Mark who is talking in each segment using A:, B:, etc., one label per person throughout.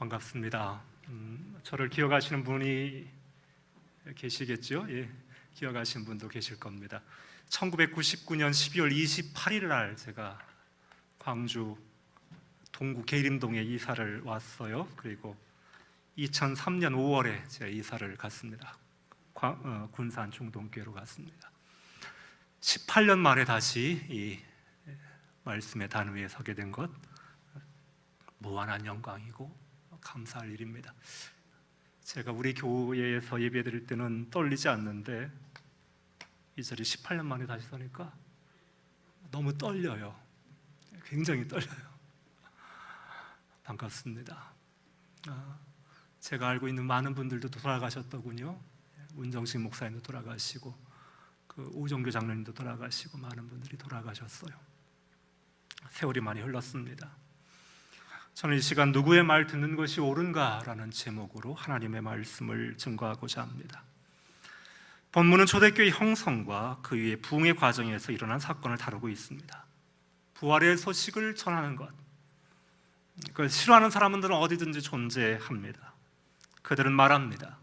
A: 반갑습니다. 저를 기억하시는 분이 계시겠죠? 예, 기억하시는 분도 계실 겁니다. 1999년 12월 28일 날 제가 광주 동구 계림동에 이사를 왔어요. 그리고 2003년 5월에 제가 이사를 갔습니다. 군산 중동교회로 갔습니다. 18년 만에 다시 이 말씀의 단위에 서게 된 것 무한한 영광이고 감사할 일입니다. 제가 우리 교회에서 예배드릴 때는 떨리지 않는데 이 자리 18년 만에 다시 서니까 너무 떨려요. 굉장히 떨려요. 반갑습니다. 제가 알고 있는 많은 분들도 돌아가셨더군요. 문정식 목사님도 돌아가시고 그 오정교 장로님도 돌아가시고 많은 분들이 돌아가셨어요. 세월이 많이 흘렀습니다. 저는 이 시간 누구의 말 듣는 것이 옳은가라는 제목으로 하나님의 말씀을 증거하고자 합니다. 본문은 초대교회 형성과 그 위에 부흥의 과정에서 일어난 사건을 다루고 있습니다. 부활의 소식을 전하는 것, 그걸 싫어하는 사람들은 어디든지 존재합니다. 그들은 말합니다.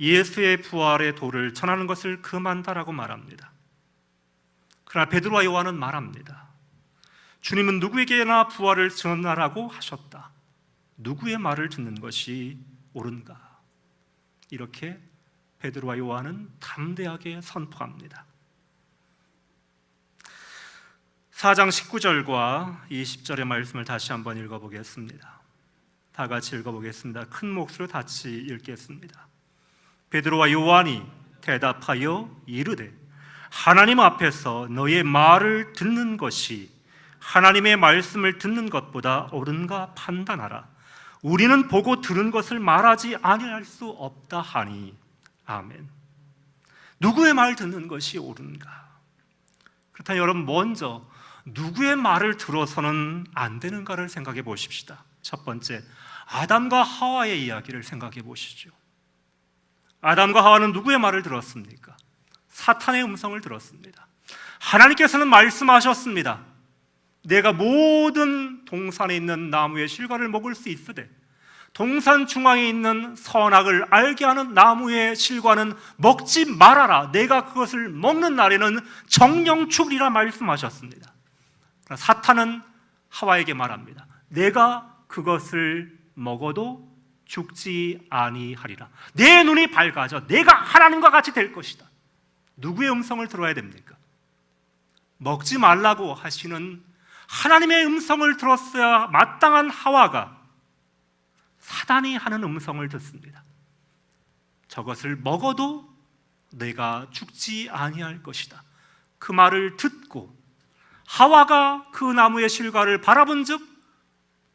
A: 예수의 부활의 도를 전하는 것을 금한다라고 말합니다. 그러나 베드로와 요한은 말합니다. 주님은 누구에게나 부활을 전하라고 하셨다. 누구의 말을 듣는 것이 옳은가? 이렇게 베드로와 요한은 담대하게 선포합니다. 4장 19절과 20절의 말씀을 다시 한번 읽어보겠습니다. 다 같이 읽어보겠습니다. 큰 목소리로 같이 읽겠습니다. 베드로와 요한이 대답하여 이르되 하나님 앞에서 너의 말을 듣는 것이 하나님의 말씀을 듣는 것보다 옳은가 판단하라. 우리는 보고 들은 것을 말하지 아니할 수 없다 하니. 아멘. 누구의 말 듣는 것이 옳은가? 그렇다면 여러분 먼저 누구의 말을 들어서는 안 되는가를 생각해 보십시다. 첫 번째, 아담과 하와의 이야기를 생각해 보시죠. 아담과 하와는 누구의 말을 들었습니까? 사탄의 음성을 들었습니다. 하나님께서는 말씀하셨습니다. 내가 모든 동산에 있는 나무의 실과를 먹을 수 있으되 동산 중앙에 있는 선악을 알게 하는 나무의 실과는 먹지 말아라. 내가 그것을 먹는 날에는 정령 죽으리라 말씀하셨습니다. 사탄은 하와에게 말합니다. 내가 그것을 먹어도 죽지 아니하리라. 내 눈이 밝아져 내가 하나님과 같이 될 것이다. 누구의 음성을 들어야 됩니까? 먹지 말라고 하시는 하나님의 음성을 들었어야 마땅한 하와가 사단이 하는 음성을 듣습니다. 저것을 먹어도 내가 죽지 아니할 것이다. 그 말을 듣고 하와가 그 나무의 실과를 바라본즉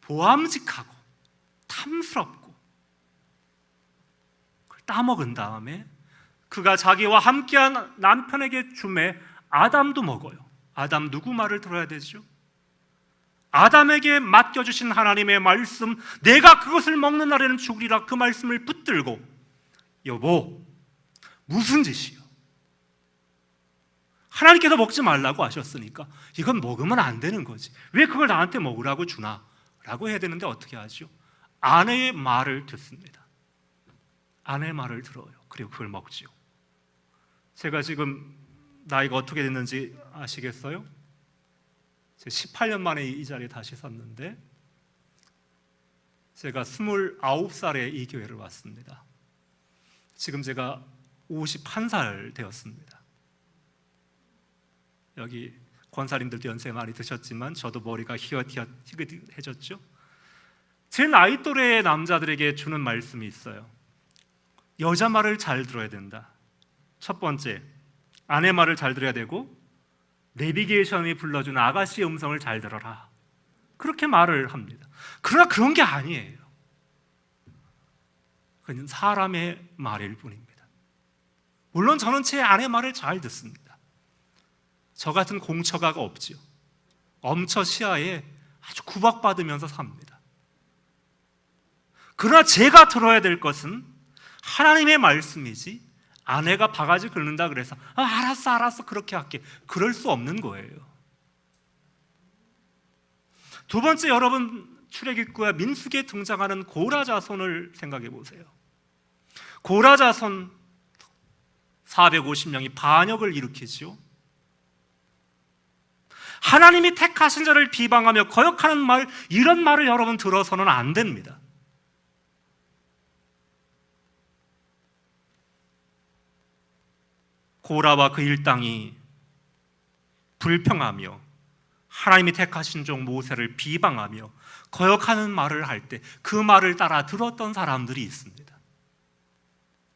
A: 보암직하고 탐스럽고 그걸 따먹은 다음에 그가 자기와 함께한 남편에게 주매 아담도 먹어요. 아담 누구 말을 들어야 되죠? 아담에게 맡겨주신 하나님의 말씀, 내가 그것을 먹는 날에는 죽으리라 그 말씀을 붙들고 여보 무슨 짓이요? 하나님께서 먹지 말라고 하셨으니까 이건 먹으면 안 되는 거지. 왜 그걸 나한테 먹으라고 주나? 라고 해야 되는데 어떻게 하죠? 아내의 말을 듣습니다. 아내의 말을 들어요. 그리고 그걸 먹지요. 제가 지금 나이가 어떻게 됐는지 아시겠어요? 18년 만에 이 자리에 다시 섰는데 제가 29살에 이 교회를 왔습니다. 지금 제가 51살 되었습니다. 여기 권사님들도 연세 많이 드셨지만 저도 머리가 희끗희끗해졌죠. 제 나이 또래의 남자들에게 주는 말씀이 있어요. 여자 말을 잘 들어야 된다. 첫 번째, 아내 말을 잘 들어야 되고 내비게이션이 불러주는 아가씨의 음성을 잘 들어라. 그렇게 말을 합니다. 그러나 그런 게 아니에요. 그건 사람의 말일 뿐입니다. 물론 저는 제 아내 말을 잘 듣습니다. 저 같은 공처가가 없지요. 엄처 시야에 아주 구박받으면서 삽니다. 그러나 제가 들어야 될 것은 하나님의 말씀이지 아내가 바가지 긁는다 그래서 알았어 그렇게 할게. 그럴 수 없는 거예요. 두 번째, 여러분 출애굽기와 민수기에 등장하는 고라 자손을 생각해 보세요. 고라 자손 450명이 반역을 일으키지요. 하나님이 택하신 자를 비방하며 거역하는 말, 이런 말을 여러분 들어서는 안 됩니다. 고라와 그 일당이 불평하며 하나님이 택하신 종 모세를 비방하며 거역하는 말을 할 때 그 말을 따라 들었던 사람들이 있습니다.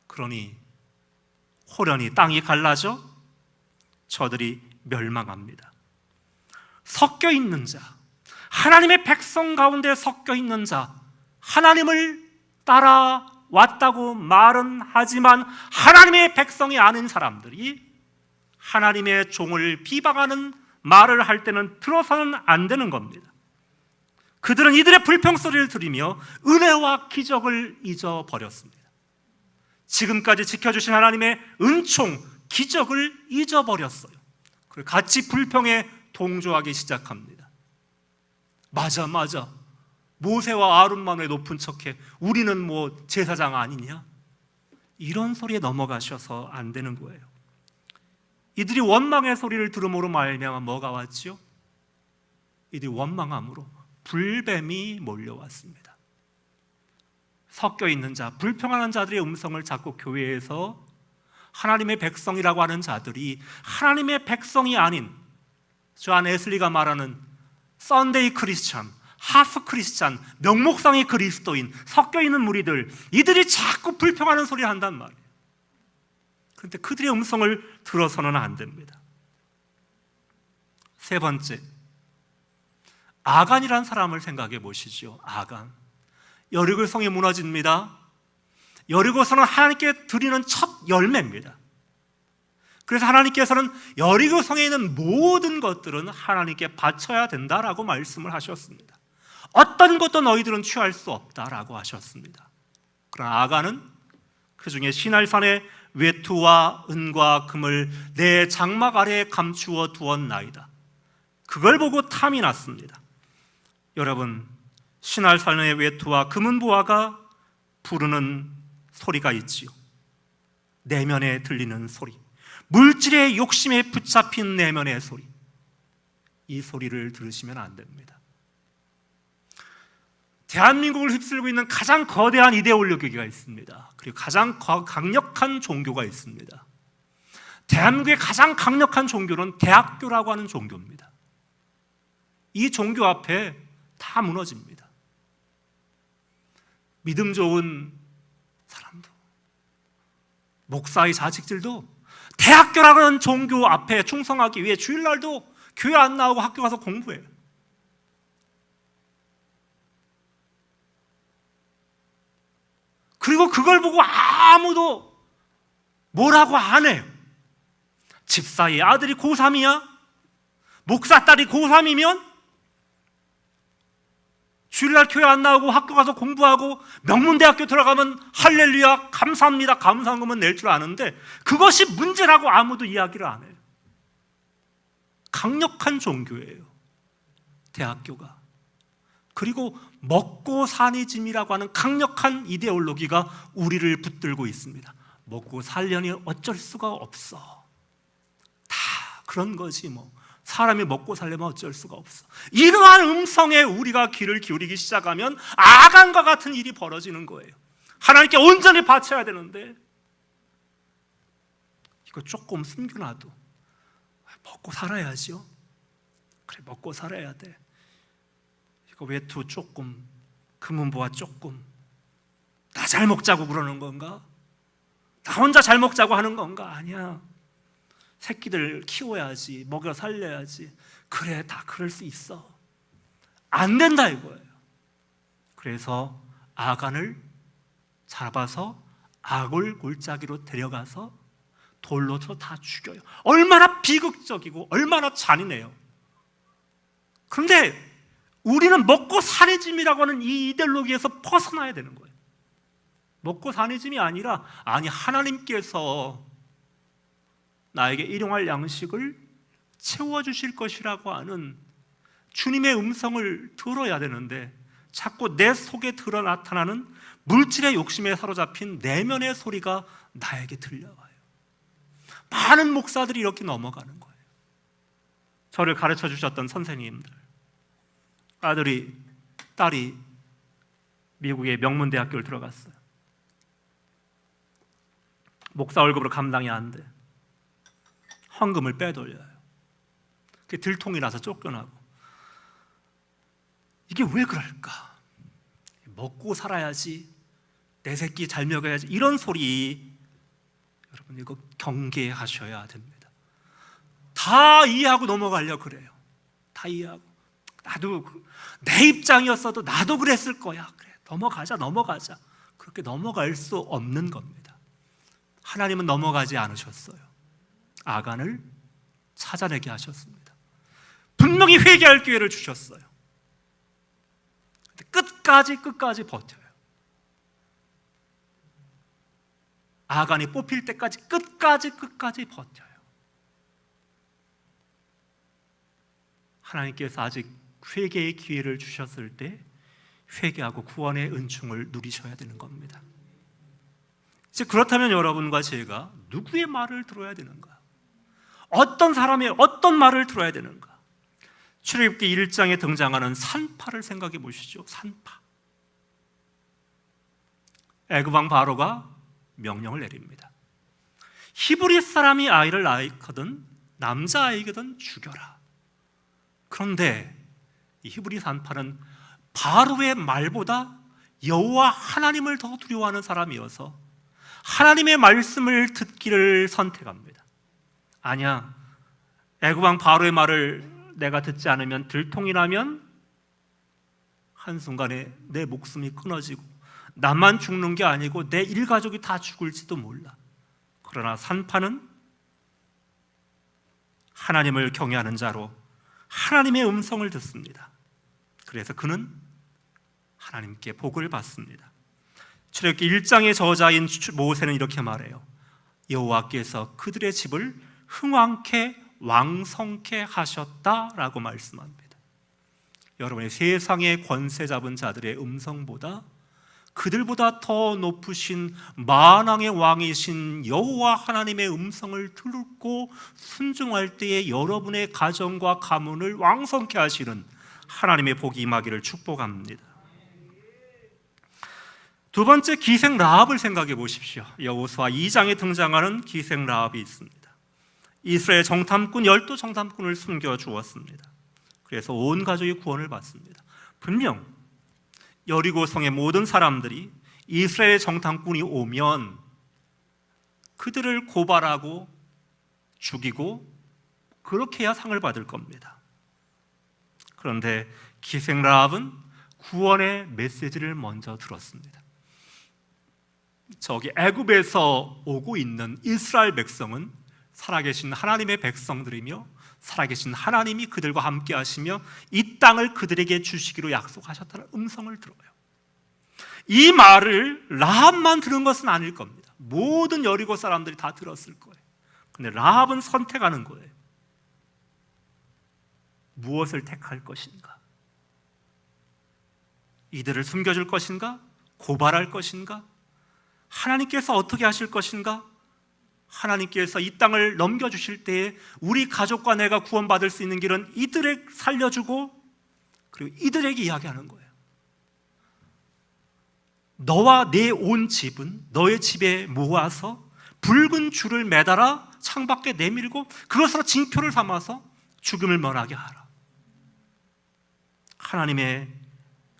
A: 그러니 호련히 땅이 갈라져 저들이 멸망합니다. 섞여 있는 자, 하나님의 백성 가운데 섞여 있는 자, 하나님을 따라왔다고 말은 하지만 하나님의 백성이 아닌 사람들이 하나님의 종을 비방하는 말을 할 때는 들어서는 안 되는 겁니다. 그들은 이들의 불평소리를 들으며 은혜와 기적을 잊어버렸습니다. 지금까지 지켜주신 하나님의 은총, 기적을 잊어버렸어요. 그리고 같이 불평에 동조하기 시작합니다. 맞아 모세와 아론만 왜 높은 척해? 우리는 뭐 제사장 아니냐? 이런 소리에 넘어가셔서 안 되는 거예요. 이들이 원망의 소리를 들음으로 말미암아 뭐가 왔지요? 이들이 원망함으로 불뱀이 몰려왔습니다. 섞여 있는 자, 불평하는 자들의 음성을 자꾸 교회에서 하나님의 백성이라고 하는 자들이 하나님의 백성이 아닌 존 에슬리가 말하는 썬데이 크리스찬, 하프 크리스찬, 명목상의 그리스도인, 섞여 있는 무리들, 이들이 자꾸 불평하는 소리를 한단 말이에요. 그런데 그들의 음성을 들어서는 안 됩니다. 세 번째, 아간이라는 사람을 생각해 보시죠. 아간. 여리고 성이 무너집니다. 여리고성은 하나님께 드리는 첫 열매입니다. 그래서 하나님께서는 여리고 성에 있는 모든 것들은 하나님께 바쳐야 된다라고 말씀을 하셨습니다. 어떤 것도 너희들은 취할 수 없다라고 하셨습니다. 그러나 아간은 그 중에 시날산의 외투와 은과 금을 내 장막 아래에 감추어 두었나이다. 그걸 보고 탐이 났습니다. 여러분, 시날산의 외투와 금은 보화가 부르는 소리가 있지요. 내면에 들리는 소리, 물질의 욕심에 붙잡힌 내면의 소리, 이 소리를 들으시면 안 됩니다. 대한민국을 휩쓸고 있는 가장 거대한 이데올로기가 있습니다. 그리고 가장 강력한 종교가 있습니다. 대한민국의 가장 강력한 종교는 대학교라고 하는 종교입니다. 이 종교 앞에 다 무너집니다. 믿음 좋은 사람도, 목사의 자식들도 대학교라고 하는 종교 앞에 충성하기 위해 주일날도 교회 안 나오고 학교 가서 공부해요. 그리고 그걸 보고 아무도 뭐라고 안 해요. 집사의 아들이 고3이야? 목사 딸이 고3이면 주일날 교회 안 나오고 학교 가서 공부하고 명문대학교 들어가면 할렐루야 감사합니다 감사한금은 낼 줄 아는데 그것이 문제라고 아무도 이야기를 안 해요. 강력한 종교예요, 대학교가. 그리고 먹고 사니즘이라고 하는 강력한 이데올로기가 우리를 붙들고 있습니다. 먹고 살려니 어쩔 수가 없어. 다 그런 거지 뭐. 사람이 먹고 살려면 어쩔 수가 없어. 이러한 음성에 우리가 귀를 기울이기 시작하면 아간과 같은 일이 벌어지는 거예요. 하나님께 온전히 바쳐야 되는데 이거 조금 숨겨놔도 먹고 살아야죠. 그래, 먹고 살아야 돼. 이거 외투 조금, 금은보화 조금, 나 잘 먹자고 그러는 건가? 나 혼자 잘 먹자고 하는 건가? 아니야. 새끼들 키워야지, 먹여 살려야지. 그래, 다 그럴 수 있어. 안 된다 이거예요. 그래서 아간을 잡아서 아굴 골짜기로 데려가서 돌로 쳐 다 죽여요. 얼마나 비극적이고 얼마나 잔인해요. 그런데 우리는 먹고 사니즘이라고 하는 이 이데올로기에서 벗어나야 되는 거예요. 먹고 사니즘이 아니라, 아니 하나님께서 나에게 일용할 양식을 채워주실 것이라고 하는 주님의 음성을 들어야 되는데 자꾸 내 속에 드러 나타나는 물질의 욕심에 사로잡힌 내면의 소리가 나에게 들려와요. 많은 목사들이 이렇게 넘어가는 거예요. 저를 가르쳐 주셨던 선생님들, 아들이, 딸이 미국의 명문대학교를 들어갔어요. 목사 월급으로 감당이 안 돼. 헌금을 빼돌려요. 그게 들통이 나서 쫓겨나고. 이게 왜 그럴까? 먹고 살아야지, 내 새끼 잘 먹여야지, 이런 소리 여러분 이거 경계하셔야 됩니다. 다 이해하고 넘어가려고 그래요. 다 이해하고, 나도 내 입장이었어도 나도 그랬을 거야, 그래 넘어가자. 그렇게 넘어갈 수 없는 겁니다. 하나님은 넘어가지 않으셨어요. 아간을 찾아내게 하셨습니다. 분명히 회개할 기회를 주셨어요. 끝까지 버텨요. 아간이 뽑힐 때까지 끝까지 버텨요. 하나님께서 아직 회개의 기회를 주셨을 때 회개하고 구원의 은총을 누리셔야 되는 겁니다. 이제 그렇다면 여러분과 제가 누구의 말을 들어야 되는가? 어떤 사람의 어떤 말을 들어야 되는가? 출애굽기 1장에 등장하는 산파를 생각해 보시죠. 산파. 애굽 왕 바로가 명령을 내립니다. 히브리 사람이 아이를 낳거든 남자아이거든 죽여라. 그런데 이 히브리 산파는 바로의 말보다 여호와 하나님을 더 두려워하는 사람이어서 하나님의 말씀을 듣기를 선택합니다. 아니야, 애굽 왕 바로의 말을 내가 듣지 않으면 들통이 나면 한순간에 내 목숨이 끊어지고 나만 죽는 게 아니고 내 일가족이 다 죽을지도 몰라. 그러나 산파는 하나님을 경외하는 자로 하나님의 음성을 듣습니다. 그래서 그는 하나님께 복을 받습니다. 출애굽기 1장의 저자인 모세는 이렇게 말해요. 여호와께서 그들의 집을 흥왕케 왕성케 하셨다라고 말씀합니다. 여러분의 세상의 권세 잡은 자들의 음성보다 그들보다 더 높으신 만왕의 왕이신 여호와 하나님의 음성을 듣고 순종할 때에 여러분의 가정과 가문을 왕성케 하시는 하나님의 복이 임하기를 축복합니다. 두 번째, 기생 라합을 생각해 보십시오. 여호수아 2장에 등장하는 기생 라합이 있습니다. 이스라엘 정탐꾼 12정탐꾼을 숨겨 주었습니다. 그래서 온 가족이 구원을 받습니다. 분명 여리고성의 모든 사람들이 이스라엘 정탐꾼이 오면 그들을 고발하고 죽이고 그렇게 해야 상을 받을 겁니다. 그런데 기생 라합은 구원의 메시지를 먼저 들었습니다. 저기 애굽에서 오고 있는 이스라엘 백성은 살아계신 하나님의 백성들이며 살아계신 하나님이 그들과 함께 하시며 이 땅을 그들에게 주시기로 약속하셨다는 음성을 들어요. 이 말을 라합만 들은 것은 아닐 겁니다. 모든 여리고 사람들이 다 들었을 거예요. 근데 라합은 선택하는 거예요. 무엇을 택할 것인가? 이들을 숨겨줄 것인가? 고발할 것인가? 하나님께서 어떻게 하실 것인가? 하나님께서 이 땅을 넘겨주실 때에 우리 가족과 내가 구원받을 수 있는 길은 이들을 살려주고 그리고 이들에게 이야기하는 거예요. 너와 내 온 집은 너의 집에 모아서 붉은 줄을 매달아 창밖에 내밀고 그것으로 징표를 삼아서 죽음을 면하게 하라. 하나님의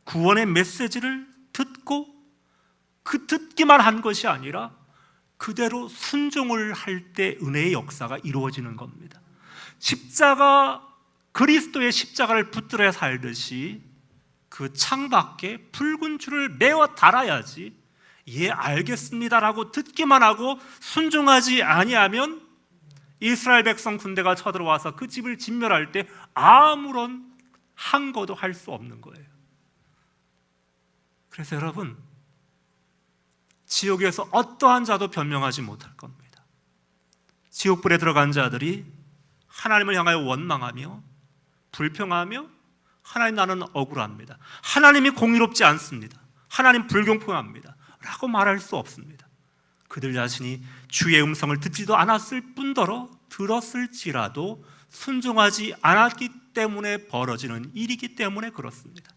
A: 구원의 메시지를 듣고 그 듣기만 한 것이 아니라 그대로 순종을 할 때 은혜의 역사가 이루어지는 겁니다. 십자가, 그리스도의 십자가를 붙들어 살듯이 그 창밖에 붉은 줄을 메어 달아야지 예 알겠습니다라고 듣기만 하고 순종하지 아니하면 이스라엘 백성 군대가 쳐들어와서 그 집을 진멸할 때 아무런 항거도 할 수 없는 거예요. 그래서 여러분, 지옥에서 어떠한 자도 변명하지 못할 겁니다. 지옥불에 들어간 자들이 하나님을 향하여 원망하며 불평하며 하나님 나는 억울합니다. 하나님이 공의롭지 않습니다. 하나님 불공평합니다. 라고 말할 수 없습니다. 그들 자신이 주의 음성을 듣지도 않았을 뿐더러 들었을지라도 순종하지 않았기 때문에 벌어지는 일이기 때문에 그렇습니다.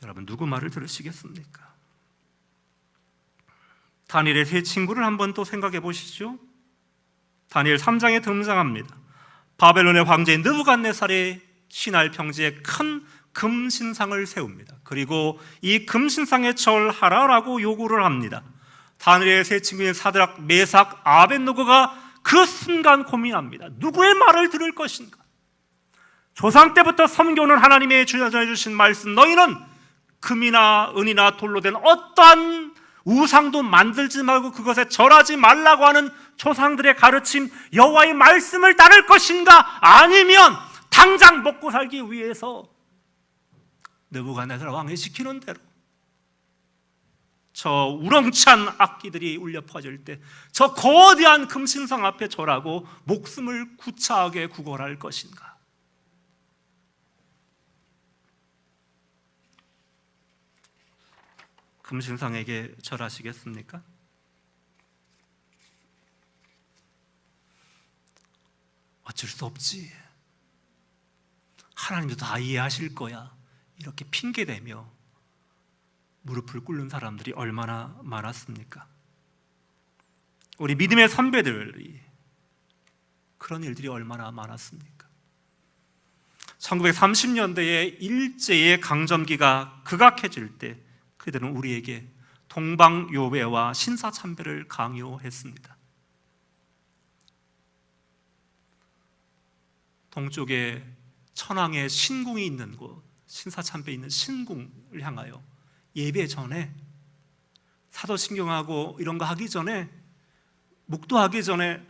A: 여러분, 누구 말을 들으시겠습니까? 다니엘의 세 친구를 한번 또 생각해 보시죠. 다니엘 3장에 등장합니다. 바벨론의 황제인 느부갓네살의 신할 평지에 큰 금신상을 세웁니다. 그리고 이 금신상에 절하라라고 요구를 합니다. 다니엘의 세 친구인 사드락, 메삭, 아벳느고가 그 순간 고민합니다. 누구의 말을 들을 것인가? 조상 때부터 섬겨오는 하나님의 전해주신 말씀, 너희는 금이나 은이나 돌로 된 어떠한 우상도 만들지 말고 그것에 절하지 말라고 하는 조상들의 가르침, 여호와의 말씀을 따를 것인가? 아니면 당장 먹고 살기 위해서 느부갓네살 왕이 시키는 대로 저 우렁찬 악기들이 울려 퍼질 때 저 거대한 금신상 앞에 절하고 목숨을 구차하게 구걸할 것인가? 금신상에게 절하시겠습니까? 어쩔 수 없지, 하나님도 다 이해하실 거야, 이렇게 핑계대며 무릎을 꿇는 사람들이 얼마나 많았습니까? 우리 믿음의 선배들이 그런 일들이 얼마나 많았습니까? 1930년대에 일제의 강점기가 극악해질 때 그들은 우리에게 동방요배와 신사참배를 강요했습니다. 동쪽에 천황의 신궁이 있는 곳, 신사참배에 있는 신궁을 향하여 예배 전에, 사도신경하고 이런 거 하기 전에, 묵도하기 전에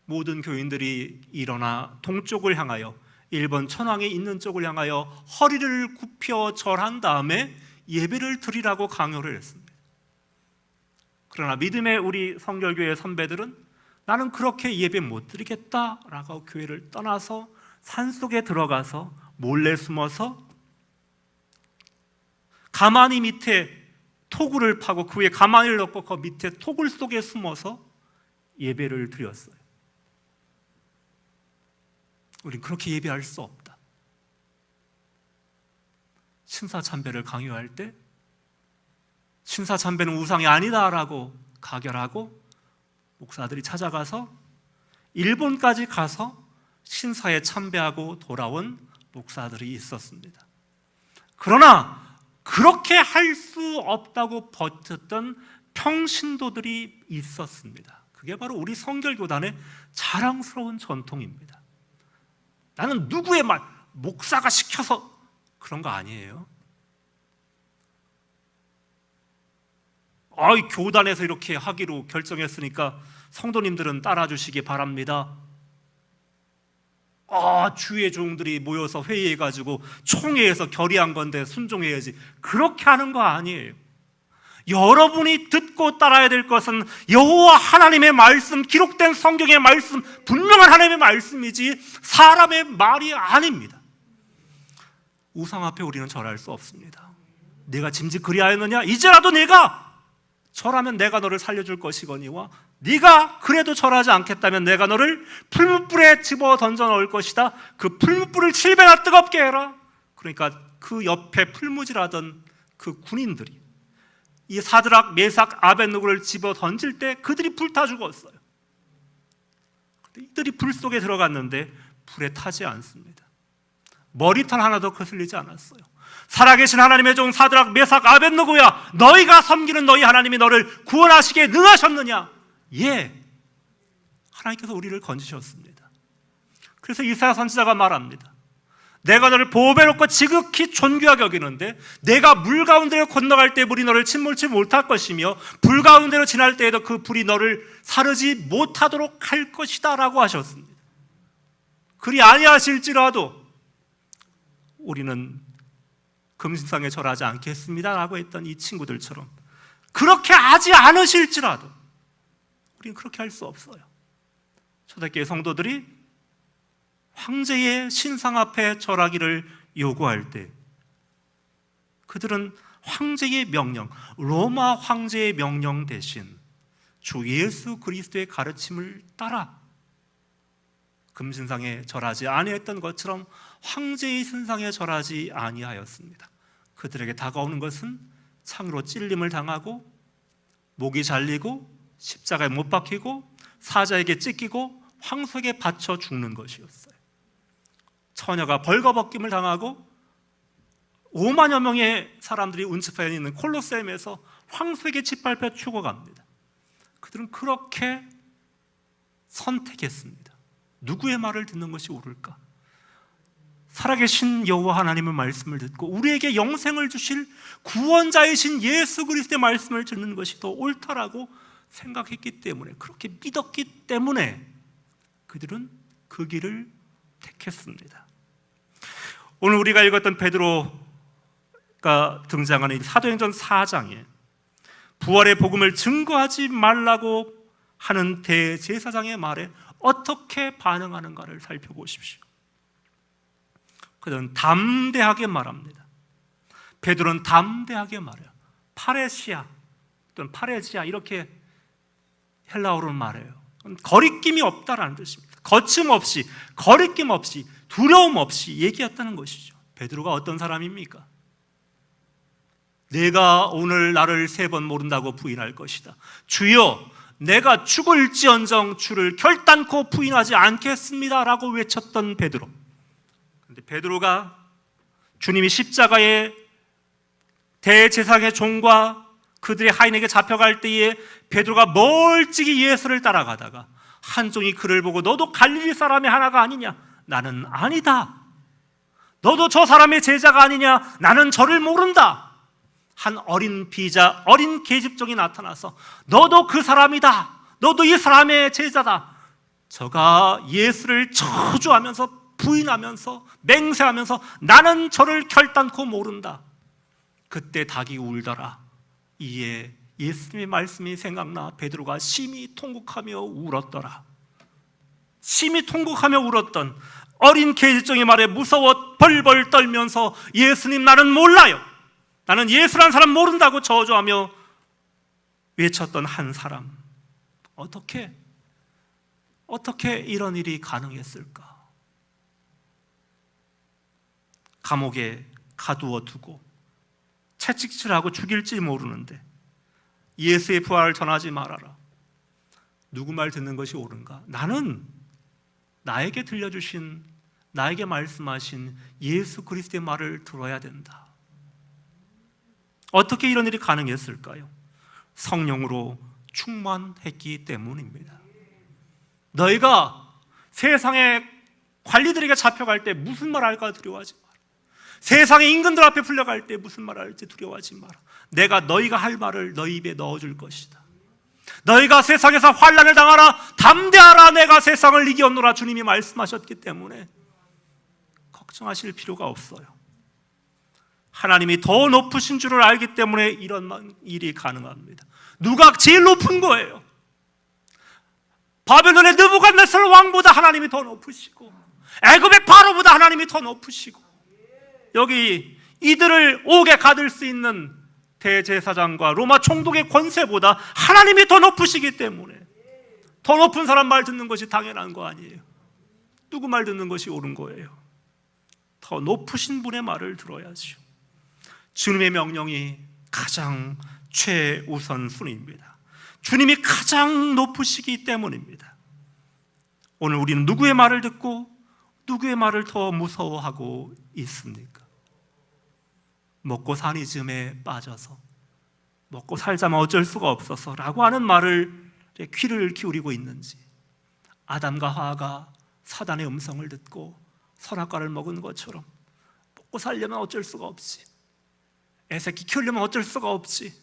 A: 모든 교인들이 일어나 동쪽을 향하여, 일본 천황이 있는 쪽을 향하여 허리를 굽혀 절한 다음에 예배를 드리라고 강요를 했습니다. 그러나 믿음의 우리 성결교회 선배들은 나는 그렇게 예배 못 드리겠다라고 교회를 떠나서 산속에 들어가서 몰래 숨어서 가마니 밑에 토굴을 파고 그 위에 가마니를 넣고 그 밑에 토굴 속에 숨어서 예배를 드렸어요. 우린 그렇게 예배할 수 없다. 신사참배를 강요할 때 신사참배는 우상이 아니다라고 가결하고 목사들이 찾아가서 일본까지 가서 신사에 참배하고 돌아온 목사들이 있었습니다. 그러나 그렇게 할 수 없다고 버텼던 평신도들이 있었습니다. 그게 바로 우리 성결교단의 자랑스러운 전통입니다. 나는 누구의 말, 목사가 시켜서 그런 거 아니에요. 교단에서 이렇게 하기로 결정했으니까 성도님들은 따라주시기 바랍니다. 주의 종들이 모여서 회의해가지고 총회에서 결의한 건데 순종해야지, 그렇게 하는 거 아니에요. 여러분이 듣고 따라야 될 것은 여호와 하나님의 말씀, 기록된 성경의 말씀, 분명한 하나님의 말씀이지 사람의 말이 아닙니다. 우상 앞에 우리는 절할 수 없습니다. 네가 짐짓 그리하였느냐? 이제라도 네가 절하면 내가 너를 살려줄 것이거니와 네가 그래도 절하지 않겠다면 내가 너를 풀무불에 집어 던져 넣을 것이다. 그 풀무불을 7배나 뜨겁게 해라. 그러니까 그 옆에 풀무질하던 그 군인들이 이 사드락, 메삭, 아벳느고를 집어 던질 때 그들이 불타 죽었어요. 이들이 불 속에 들어갔는데 불에 타지 않습니다. 머리털 하나도 거슬리지 않았어요. 살아계신 하나님의 종 사드락, 메삭, 아벳느고야, 너희가 섬기는 너희 하나님이 너를 구원하시기에 능하셨느냐? 예, 하나님께서 우리를 건지셨습니다. 그래서 이사야 선지자가 말합니다. 내가 너를 보배롭고 지극히 존귀하게 여기는데 내가 물 가운데로 건너갈 때 물이 너를 침몰치 못할 것이며 불 가운데로 지날 때에도 그 불이 너를 사르지 못하도록 할 것이다 라고 하셨습니다. 그리 아니하실지라도 우리는 금신상에 절하지 않겠습니다 라고 했던 이 친구들처럼 그렇게 하지 않으실지라도 우리는 그렇게 할 수 없어요. 초대교회 성도들이 황제의 신상 앞에 절하기를 요구할 때 그들은 황제의 명령, 로마 황제의 명령 대신 주 예수 그리스도의 가르침을 따라 금신상에 절하지 아니했던 것처럼 황제의 신상에 절하지 아니하였습니다. 그들에게 다가오는 것은 창으로 찔림을 당하고 목이 잘리고 십자가에 못 박히고 사자에게 찢기고 황소에게 받쳐 죽는 것이었어요. 처녀가 벌거벗김을 당하고 5만여 명의 사람들이 운집하여 있는 콜로세움에서 황소에게 짓밟혀 죽어갑니다. 그들은 그렇게 선택했습니다. 누구의 말을 듣는 것이 옳을까? 살아계신 여호와 하나님의 말씀을 듣고 우리에게 영생을 주실 구원자이신 예수 그리스도의 말씀을 듣는 것이 더 옳다라고 생각했기 때문에, 그렇게 믿었기 때문에 그들은 그 길을 택했습니다. 오늘 우리가 읽었던 베드로가 등장하는 사도행전 4장에 부활의 복음을 증거하지 말라고 하는 대제사장의 말에 어떻게 반응하는가를 살펴보십시오. 그들은 담대하게 말합니다. 베드로는 담대하게 말해요. 파레시아 또는 파레지아 이렇게 헬라어로 말해요. 거리낌이 없다라는 뜻입니다. 거침없이, 거리낌 없이, 두려움 없이 얘기했다는 것이죠. 베드로가 어떤 사람입니까? 내가 오늘 나를 3번 모른다고 부인할 것이다. 주여, 내가 죽을지언정 주를 결단코 부인하지 않겠습니다 라고 외쳤던 베드로. 그런데 베드로가 주님이 십자가에 대제사장의 종과 그들의 하인에게 잡혀갈 때에 베드로가 멀찍이 예수를 따라가다가 한 종이 그를 보고 너도 갈릴리 사람의 하나가 아니냐? 나는 아니다. 너도 저 사람의 제자가 아니냐? 나는 저를 모른다. 한 어린 비자, 어린 계집종이 나타나서 너도 그 사람이다. 너도 이 사람의 제자다. 저가 예수를 저주하면서 부인하면서 맹세하면서 나는 저를 결단코 모른다. 그때 닭이 울더라. 이에 예수님의 말씀이 생각나 베드로가 심히 통곡하며 울었더라. 심히 통곡하며 울었던 어린 계집종의 말에 무서워 벌벌 떨면서 예수님 나는 몰라요. 나는 예수란 사람 모른다고 저주하며 외쳤던 한 사람. 어떻게 이런 일이 가능했을까? 감옥에 가두어 두고 채찍질하고 죽일지 모르는데 예수의 부활을 전하지 말아라. 누구 말 듣는 것이 옳은가? 나는 나에게 들려주신, 나에게 말씀하신 예수 그리스도의 말을 들어야 된다. 어떻게 이런 일이 가능했을까요? 성령으로 충만했기 때문입니다. 너희가 세상의 관리들에게 잡혀갈 때 무슨 말 할까 두려워하지 마라. 세상의 임금들 앞에 풀려갈 때 무슨 말 할지 두려워하지 마라. 내가 너희가 할 말을 너희 입에 넣어줄 것이다. 너희가 세상에서 환난을 당하라. 담대하라. 내가 세상을 이겼노라. 주님이 말씀하셨기 때문에 걱정하실 필요가 없어요. 하나님이 더 높으신 줄을 알기 때문에 이런 일이 가능합니다. 누가 제일 높은 거예요? 바벨론의 느부갓네살 왕보다 하나님이 더 높으시고 애굽의 바로보다 하나님이 더 높으시고 여기 이들을 옥에 가둘 수 있는 대제사장과 로마 총독의 권세보다 하나님이 더 높으시기 때문에 더 높은 사람 말 듣는 것이 당연한 거 아니에요. 누구 말 듣는 것이 옳은 거예요? 더 높으신 분의 말을 들어야죠. 주님의 명령이 가장 최우선 순위입니다. 주님이 가장 높으시기 때문입니다. 오늘 우리는 누구의 말을 듣고 누구의 말을 더 무서워하고 있습니까? 먹고 사니즘에 빠져서 먹고 살자면 어쩔 수가 없어서 라고 하는 말을 귀를 기울이고 있는지, 아담과 하와가 사단의 음성을 듣고 선악과를 먹은 것처럼 먹고 살려면 어쩔 수가 없지, 애새끼 키우려면 어쩔 수가 없지,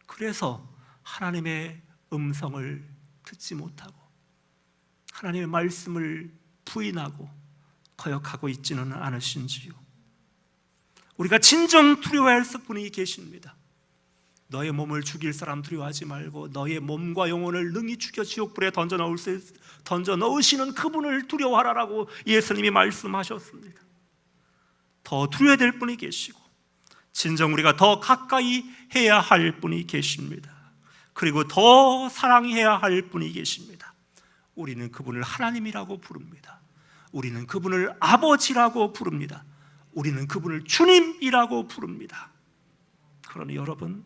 A: 그래서 하나님의 음성을 듣지 못하고 하나님의 말씀을 부인하고 거역하고 있지는 않으신지요? 우리가 진정 두려워할 분이 계십니다. 너의 몸을 죽일 사람 두려워하지 말고 너의 몸과 영혼을 능히 죽여 지옥불에 던져 넣으시는 그분을 두려워하라라고 예수님이 말씀하셨습니다. 더 두려워야 될 분이 계시고 진정 우리가 더 가까이 해야 할 분이 계십니다. 그리고 더 사랑해야 할 분이 계십니다. 우리는 그분을 하나님이라고 부릅니다. 우리는 그분을 아버지라고 부릅니다. 우리는 그분을 주님이라고 부릅니다. 그러니 여러분,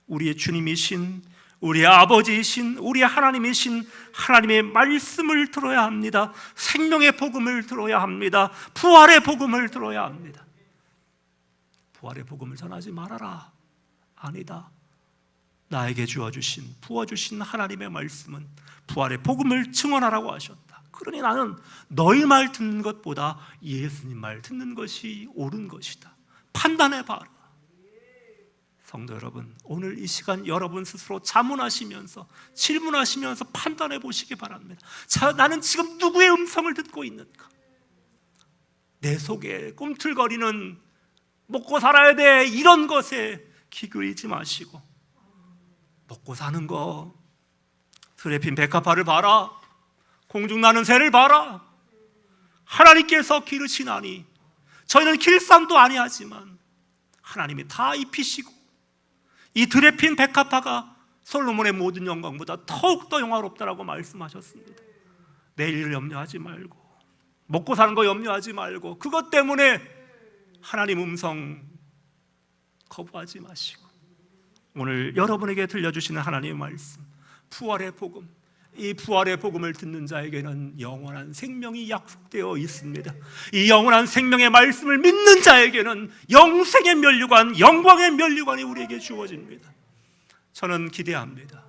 A: 우리의 주님이신, 우리의 아버지이신, 우리의 하나님이신 하나님의 말씀을 들어야 합니다. 생명의 복음을 들어야 합니다. 부활의 복음을 들어야 합니다. 부활의 복음을 전하지 말아라. 아니다. 나에게 주어주신, 부어주신 하나님의 말씀은 부활의 복음을 증언하라고 하셨다. 그러니 나는 너희 말 듣는 것보다 예수님 말 듣는 것이 옳은 것이다. 판단해봐라. 성도 여러분, 오늘 이 시간 여러분 스스로 자문하시면서 질문하시면서 판단해 보시기 바랍니다. 자, 나는 지금 누구의 음성을 듣고 있는가? 내 속에 꿈틀거리는 먹고 살아야 돼 이런 것에 귀 기울이지 마시고, 먹고 사는 거, 드레핀 백합화를 봐라, 공중나는 새를 봐라. 하나님께서 기르시나니 저희는 길쌈도 아니하지만 하나님이 다 입히시고, 이 드레핀 백합화가 솔로몬의 모든 영광보다 더욱더 영화롭다라고 말씀하셨습니다. 내일을 염려하지 말고, 먹고 사는 거 염려하지 말고, 그것 때문에 하나님 음성 거부하지 마시고, 오늘 여러분에게 들려주시는 하나님의 말씀, 부활의 복음, 이 부활의 복음을 듣는 자에게는 영원한 생명이 약속되어 있습니다. 이 영원한 생명의 말씀을 믿는 자에게는 영생의 면류관, 영광의 면류관이 우리에게 주어집니다. 저는 기대합니다.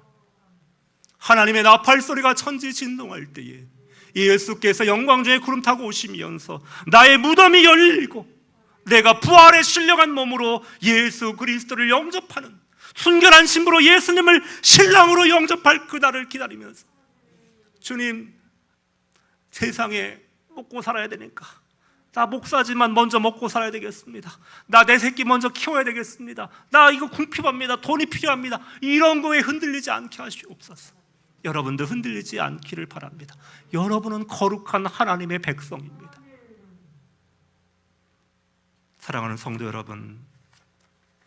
A: 하나님의 나팔 소리가 천지 진동할 때에 예수께서 영광 중에 구름 타고 오시면서 나의 무덤이 열리고 내가 부활에 신령한 몸으로 예수 그리스도를 영접하는, 순결한 신부로 예수님을 신랑으로 영접할 그날을 기다리면서, 주님, 세상에 먹고 살아야 되니까 나 목사지만 먼저 먹고 살아야 되겠습니다. 나 내 새끼 먼저 키워야 되겠습니다. 나 이거 궁핍합니다. 돈이 필요합니다. 이런 거에 흔들리지 않게 하시옵소서. 여러분들 흔들리지 않기를 바랍니다. 여러분은 거룩한 하나님의 백성입니다. 사랑하는 성도 여러분,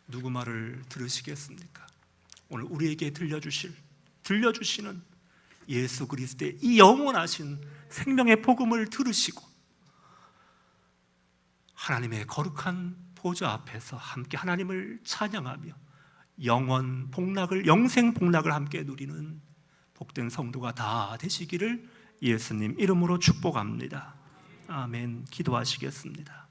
A: 누구 말을 들으시겠습니까? 오늘 우리에게 들려주시는 예수 그리스도의 이 영원하신 생명의 복음을 들으시고 하나님의 거룩한 보좌 앞에서 함께 하나님을 찬양하며 영원 복락을, 영생 복락을 함께 누리는 복된 성도가 다 되시기를 예수님 이름으로 축복합니다. 아멘. 기도하시겠습니다.